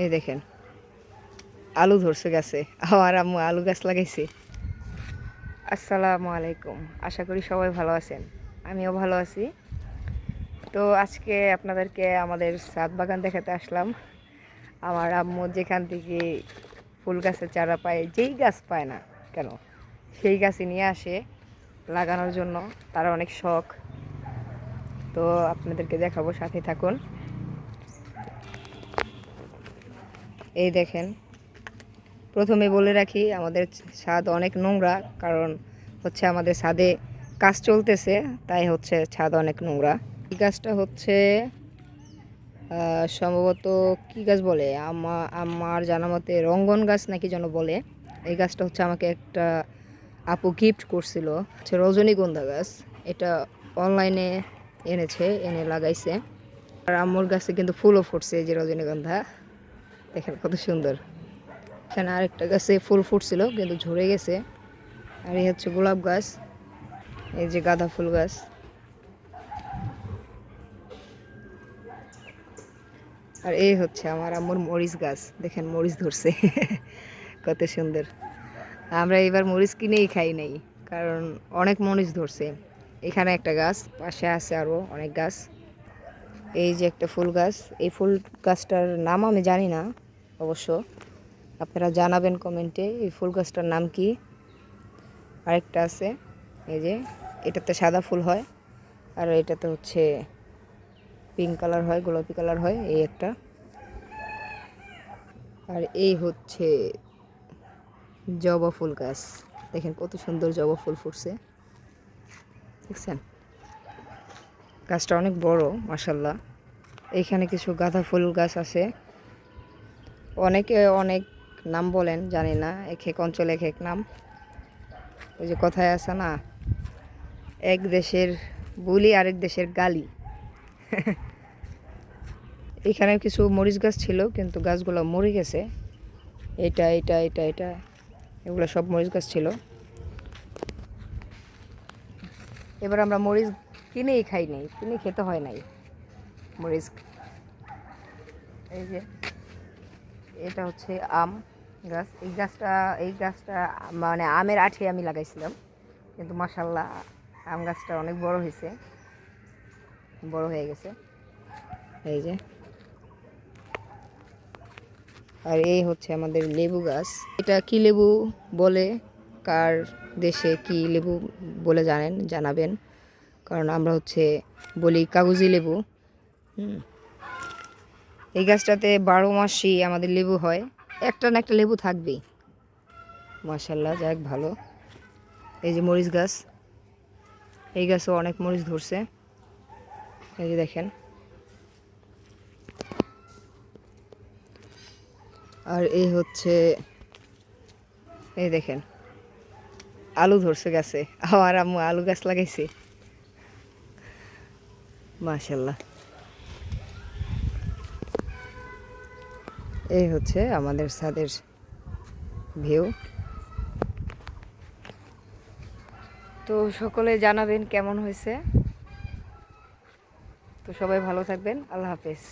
এই দেখেন আলু ধরছে গাছে। আমার আম্মু আলু গাছ লাগাইছে। আসসালামু আলাইকুম, আশা করি সবাই ভালো আছেন। আমিও ভালো আছি। তো আজকে আপনাদেরকে আমাদের ছাদ বাগান দেখাতে আসলাম। আমার আম্মু যেখান থেকে ফুল গাছের চারা পায়, যেই গাছ পায় না কেন সেই গাছই নিয়ে আসে লাগানোর জন্য। তার অনেক শখ। তো আপনাদেরকে দেখাবো, সাথে থাকুন। এই দেখেন, প্রথমে বলে রাখি আমাদের ছাদ অনেক নোংরা, কারণ হচ্ছে আমাদের ছাদে কাজ চলতেছে, তাই হচ্ছে ছাদ অনেক নোংরা। এই গাছটা হচ্ছে সম্ভবত কি গাছ বলে, আমার জানা মতে রঙ্গন গাছ নাকি যেন বলে। এই গাছটা হচ্ছে আমাকে একটা আপু গিফট করছিল, হচ্ছে রজনীগন্ধা গাছ। এটা অনলাইনে এনে লাগাইছে। আর আম্মুর গাছে কিন্তু ফুলও ফুটছে, এই যে রজনীগন্ধা দেখেন কত সুন্দর। এখানে আরেকটা গাছে ফুল ফুটছিল কিন্তু ঝরে গেছে। আর এই হচ্ছে গোলাপ গাছ, এই যে গাঁদা ফুল গাছ। আর এই হচ্ছে আমার আম্মুর মরিচ গাছ, দেখেন মরিচ ধরছে কত সুন্দর। আমরা এবার মরিচ কিনেই খাই নাই, কারণ অনেক মরিচ ধরছে। এখানে একটা গাছ, পাশে আছে আরও অনেক গাছ। এই যে একটা ফুল গাছ, এই ফুল গাছটার নাম আমি জানি না অবশ্য, আপনারা জানাবেন কমেন্টে এই ফুল গাছটার নাম কি। আরেকটা আছে, এই যে এটাতে সাদা ফুল হয়, আর এটাতে হচ্ছে পিঙ্ক কালার হয়, গোলাপি কালার হয়। এই একটা, আর এই হচ্ছে জবা ফুল গাছ। দেখেন কত সুন্দর জবা ফুল ফুটছে, দেখছেন? গাছটা অনেক বড় মাশাল্লাহ। এইখানে কিছু গাঁদা ফুল গাছ আছে। অনেকে অনেক নাম বলেন, জানি না, এক এক অঞ্চলে এক এক নাম। ওই যে কথায় আছে না, এক দেশের বুলি আরেক দেশের গালি। এখানে কিছু মরিচ গাছ ছিল, কিন্তু গাছগুলো মরে গেছে। এটা এটা এটা এটা এগুলো সব মরিচ গাছ ছিল। এবার আমরা মরিচ কিনেই খাই নাই, কিনে খেতে হয় নাই মরিচ। এই যে এটা হচ্ছে আম গাছ। এই গাছটা মানে আমের আঠি আমি লাগাইছিলাম, কিন্তু মাশাল্লাহ আম গাছটা অনেক বড় হয়েছে, বড় হয়ে গেছে। এই যে, আর এই হচ্ছে আমাদের লেবু গাছ। এটা কি লেবু বলে, কার দেশে কি লেবু বলে জানাবেন, কারণ আমরা হচ্ছে বলি কাগজি লেবু। এই গাছটাতে 12 মাসই আমাদের লেবু হয়, একটা না একটা লেবু থাকবেই। মাশাল্লাহ, যাক ভালো। এই যে মরিচ গাছ, এই গাছও অনেক মরিচ ধরছে, এই যে দেখেন। আর এই হচ্ছে, এই দেখেন আলু ধরছে গাছে। আমার আম্মু আলু গাছ লাগাইছে। মাশাল্লাহ। এই হচ্ছে আমাদের ছাদের ভিউ। তো সকলে জানাবেন কেমন হয়েছে। তো সবাই ভালো থাকবেন, আল্লাহ হাফেজ।